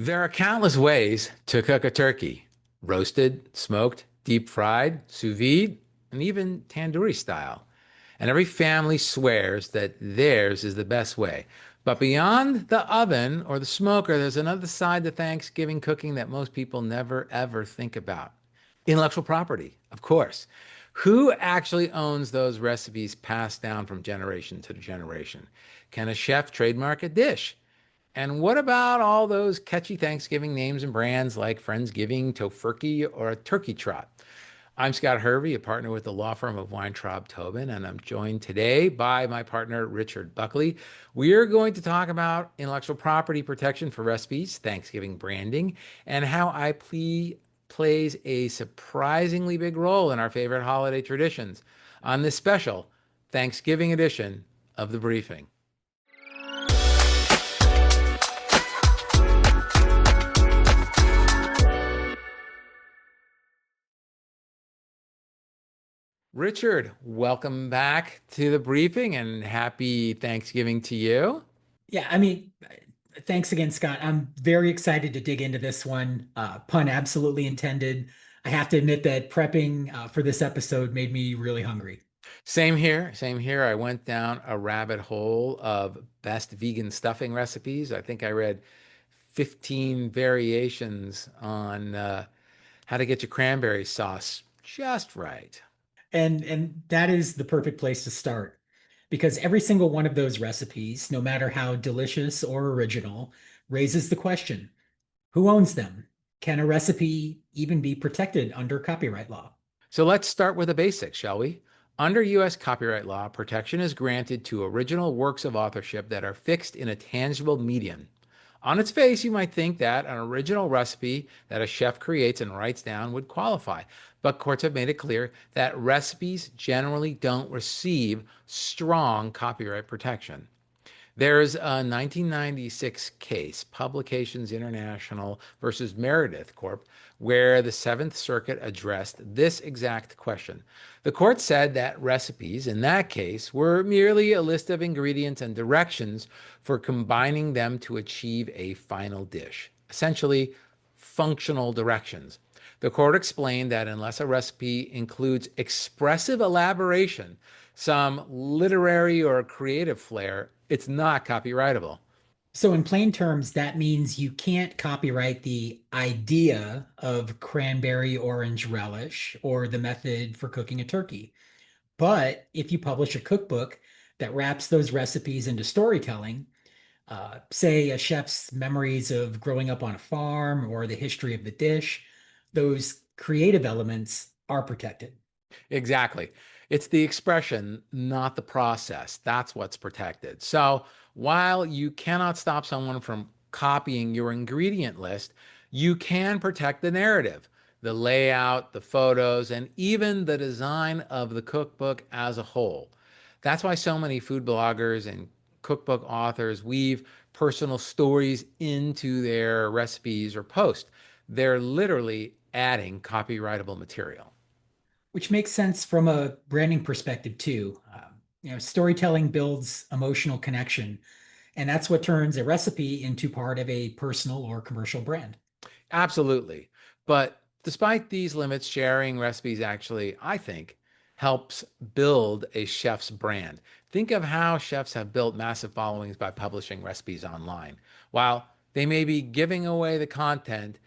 There are countless ways to cook a turkey: roasted, smoked, deep fried, sous vide, and even tandoori style. And every family swears that theirs is the best way. But beyond the oven or the smoker, there's another side to Thanksgiving cooking that most people never ever think about. Intellectual property, of course. Who actually owns those recipes passed down from generation to generation? Can a chef trademark a dish? And what about all those catchy Thanksgiving names and brands like Friendsgiving, Tofurky, or Turkey Trot? I'm Scott Hervey, a partner with the law firm of Weintraub Tobin, and I'm joined today by my partner, Richard Buckley. We are going to talk about intellectual property protection for recipes, Thanksgiving branding, and how IP plays a surprisingly big role in our favorite holiday traditions on this special Thanksgiving edition of The Briefing. Richard, welcome back to the briefing and happy Thanksgiving to you. Yeah, thanks again, Scott. I'm very excited to dig into this one. Pun absolutely intended. I have to admit that prepping for this episode made me really hungry. Same here, same here. I went down a rabbit hole of best vegan stuffing recipes. I think I read 15 variations on how to get your cranberry sauce just right. And that is the perfect place to start because every single one of those recipes, no matter how delicious or original, raises the question, who owns them? Can a recipe even be protected under copyright law? So let's start with the basics, shall we? Under U.S. copyright law, protection is granted to original works of authorship that are fixed in a tangible medium. On its face, you might think that an original recipe that a chef creates and writes down would qualify, but courts have made it clear that recipes generally don't receive strong copyright protection. There's a 1996 case, Publications International versus Meredith Corp., where the Seventh Circuit addressed this exact question. The court said that recipes, in that case, were merely a list of ingredients and directions for combining them to achieve a final dish, essentially functional directions. The court explained that unless a recipe includes expressive elaboration, some literary or creative flair, it's not copyrightable. So, in plain terms, that means you can't copyright the idea of cranberry orange relish or the method for cooking a turkey. But if you publish a cookbook that wraps those recipes into storytelling, say a chef's memories of growing up on a farm or the history of the dish, those creative elements are protected. Exactly. It's the expression, not the process. That's what's protected. So while you cannot stop someone from copying your ingredient list, you can protect the narrative, the layout, the photos, and even the design of the cookbook as a whole. That's why so many food bloggers and cookbook authors weave personal stories into their recipes or posts. They're literally adding copyrightable material. Which makes sense from a branding perspective too. Storytelling builds emotional connection, and that's what turns a recipe into part of a personal or commercial brand. Absolutely. But despite these limits, sharing recipes actually, I think, helps build a chef's brand. Think of how chefs have built massive followings by publishing recipes online. While they may be giving away the content,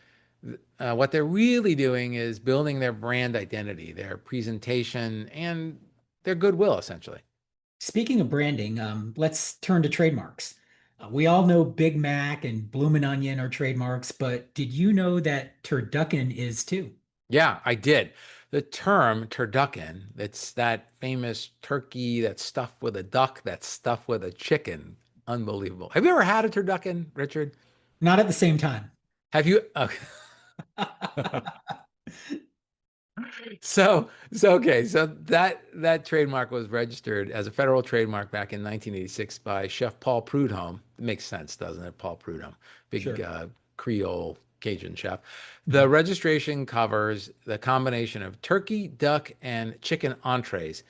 what they're really doing is building their brand identity, their presentation, and their goodwill, essentially. Speaking of branding, let's turn to trademarks. We all know Big Mac and Bloomin' Onion are trademarks, but did you know that Turducken is too? Yeah, I did. The term turducken, it's that famous turkey that's stuffed with a duck, that's stuffed with a chicken. Unbelievable. Have you ever had a turducken, Richard? Not at the same time. Have you? Okay. So that trademark was registered as a federal trademark back in 1986 by Chef Paul Prudhomme. It makes sense, doesn't it? Paul Prudhomme, big Sure. Creole Cajun chef. The Mhm. registration covers the combination of turkey, duck, and chicken entrees.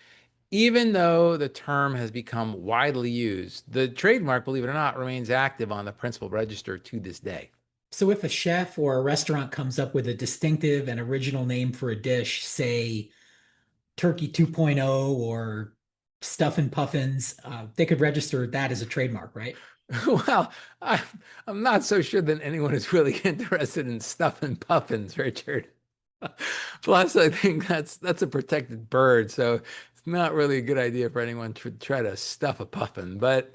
Even though the term has become widely used, the trademark, believe it or not, remains active on the principal register to this day. So if a chef or a restaurant comes up with a distinctive and original name for a dish, say Turkey 2.0 or Stuff and Puffins, they could register that as a trademark, right? Well, I, I'm not so sure that anyone is really interested in stuff and puffins, Richard. Plus, I think that's a protected bird, so it's not really a good idea for anyone to try to stuff a puffin. But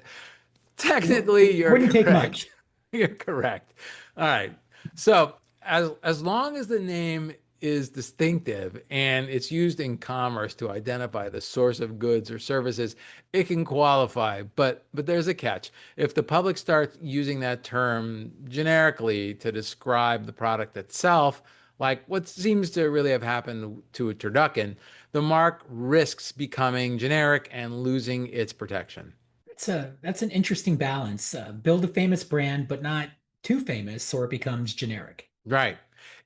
technically, you're Wouldn't take correct. much. You're correct. All right. So as long as the name is distinctive and it's used in commerce to identify the source of goods or services, it can qualify. But there's a catch. If the public starts using that term generically to describe the product itself, like what seems to really have happened to a turducken, the mark risks becoming generic and losing its protection. That's an interesting balance. Build a famous brand, but not too famous, or it becomes generic. Right.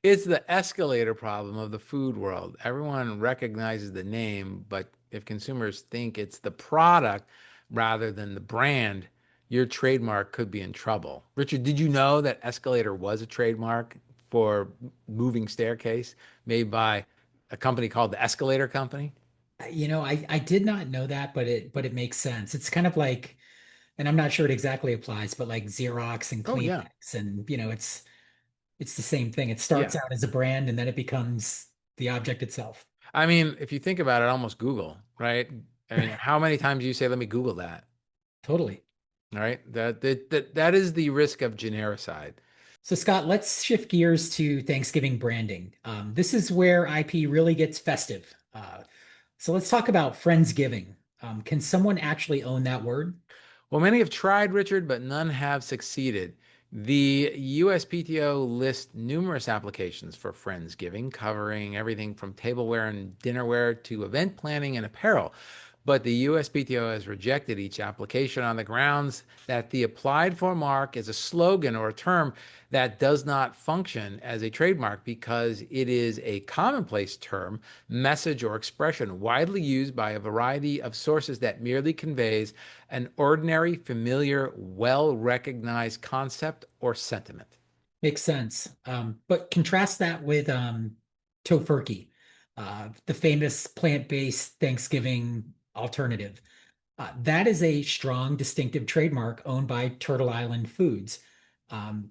It's the escalator problem of the food world. Everyone recognizes the name, but if consumers think it's the product rather than the brand, your trademark could be in trouble. Richard, did you know that escalator was a trademark for moving staircase made by a company called the Escalator Company? I did not know that, but it makes sense. It's kind of like, and I'm not sure it exactly applies, but like Xerox and Oh, yeah. Kleenex, and it's the same thing. It Yeah. starts out as a brand and then it becomes the object itself. I mean, if you think about it, almost Google, right? I mean, how many times do you say, let me Google that? Totally. All right. That is the risk of genericide. So, Scott, let's shift gears to Thanksgiving branding. This is where IP really gets festive. So, let's talk about Friendsgiving. Can someone actually own that word? Well, many have tried, Richard, but none have succeeded. The USPTO lists numerous applications for Friendsgiving, covering everything from tableware and dinnerware to event planning and apparel. But the USPTO has rejected each application on the grounds that the applied for mark is a slogan or a term that does not function as a trademark because it is a commonplace term, message, or expression widely used by a variety of sources that merely conveys an ordinary, familiar, well recognized concept or sentiment. Makes sense. But contrast that with Tofurky, the famous plant-based Thanksgiving alternative. That is a strong, distinctive trademark owned by Turtle Island Foods,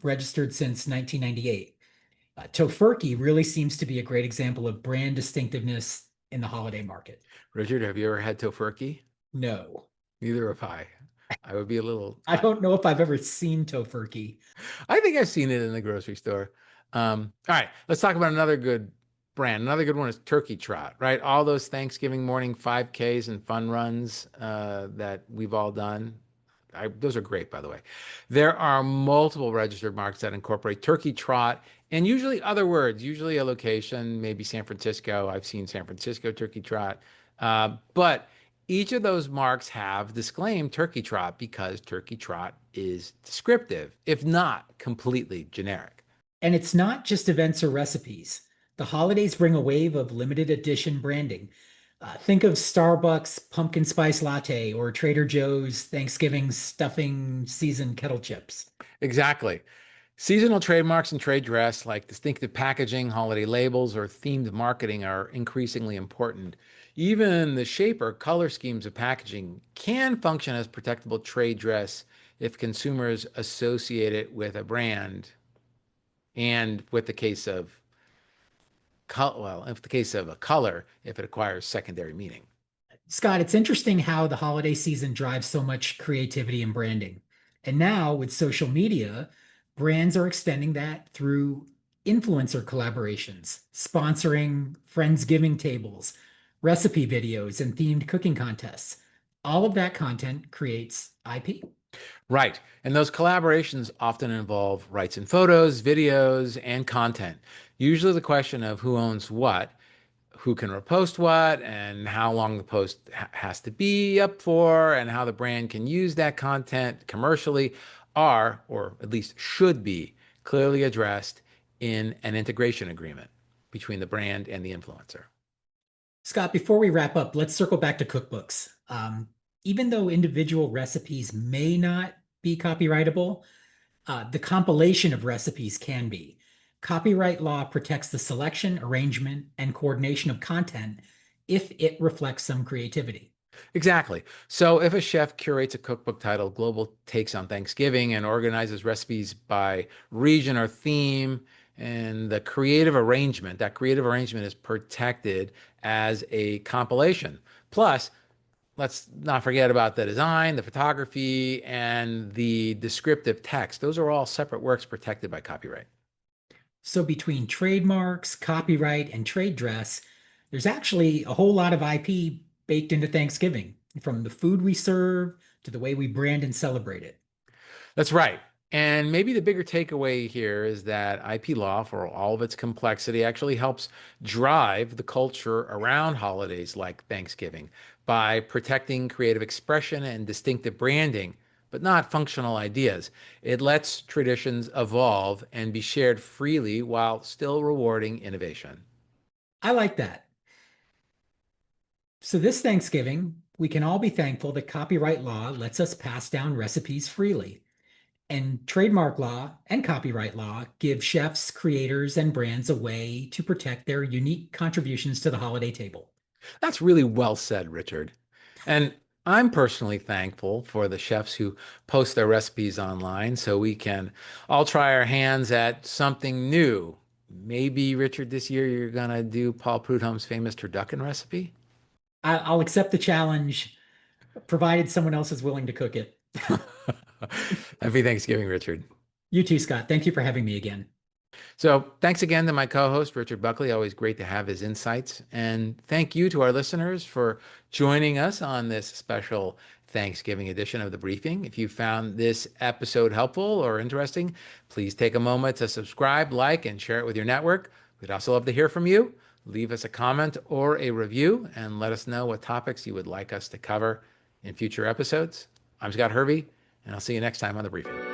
registered since 1998. Tofurky really seems to be a great example of brand distinctiveness in the holiday market. Richard, have you ever had tofurkey? No, Neither have I. I would be a little, I don't know if I've ever seen Tofurky. I think I've seen it in the grocery store. All right, let's talk about another good brand. Another good one is Turkey Trot, right? All those Thanksgiving morning 5Ks and fun runs that we've all done. Those are great, by the way. There are multiple registered marks that incorporate Turkey Trot and usually other words, usually a location, maybe San Francisco. I've seen San Francisco Turkey Trot. But each of those marks have disclaimed Turkey Trot because Turkey Trot is descriptive, if not completely generic. And it's not just events or recipes. The holidays bring a wave of limited edition branding. Think of Starbucks pumpkin spice latte or Trader Joe's Thanksgiving stuffing season kettle chips. Exactly. Seasonal trademarks and trade dress, like distinctive packaging, holiday labels, or themed marketing, are increasingly important. Even the shape or color schemes of packaging can function as protectable trade dress if consumers associate it with a brand. And with the case of well, if the case of a color, if it acquires secondary meaning. Scott, it's interesting how the holiday season drives so much creativity and branding. And now with social media, brands are extending that through influencer collaborations, sponsoring Friendsgiving tables, recipe videos, and themed cooking contests. All of that content creates IP. Right. And those collaborations often involve rights in photos, videos, and content. Usually the question of who owns what, who can repost what, and how long the post has to be up for, and how the brand can use that content commercially are, or at least should be, clearly addressed in an integration agreement between the brand and the influencer. Scott, before we wrap up, let's circle back to cookbooks. Even though individual recipes may not be copyrightable, The compilation of recipes can be. Copyright law protects the selection, arrangement, and coordination of content if it reflects some creativity. Exactly. So if a chef curates a cookbook titled Global Takes on Thanksgiving and organizes recipes by region or theme, and that creative arrangement is protected as a compilation. Plus, let's not forget about the design, the photography, and the descriptive text. Those are all separate works protected by copyright. So between trademarks, copyright, and trade dress, there's actually a whole lot of IP baked into Thanksgiving, from the food we serve to the way we brand and celebrate it. That's right. And maybe the bigger takeaway here is that IP law, for all of its complexity, actually helps drive the culture around holidays like Thanksgiving by protecting creative expression and distinctive branding, but not functional ideas. It lets traditions evolve and be shared freely while still rewarding innovation. I like that. So this Thanksgiving, we can all be thankful that copyright law lets us pass down recipes freely. And trademark law and copyright law give chefs, creators, and brands a way to protect their unique contributions to the holiday table. That's really well said, Richard. And I'm personally thankful for the chefs who post their recipes online so we can all try our hands at something new. Maybe, Richard, this year you're gonna do Paul Prudhomme's famous turducken recipe? I'll accept the challenge, provided someone else is willing to cook it. Happy Thanksgiving, Richard. You too, Scott. Thank you for having me again. So, thanks again to my co host, Richard Buckley. Always great to have his insights. And thank you to our listeners for joining us on this special Thanksgiving edition of the briefing. If you found this episode helpful or interesting, please take a moment to subscribe, like, and share it with your network. We'd also love to hear from you. Leave us a comment or a review and let us know what topics you would like us to cover in future episodes. I'm Scott Hervey, and I'll see you next time on the briefing.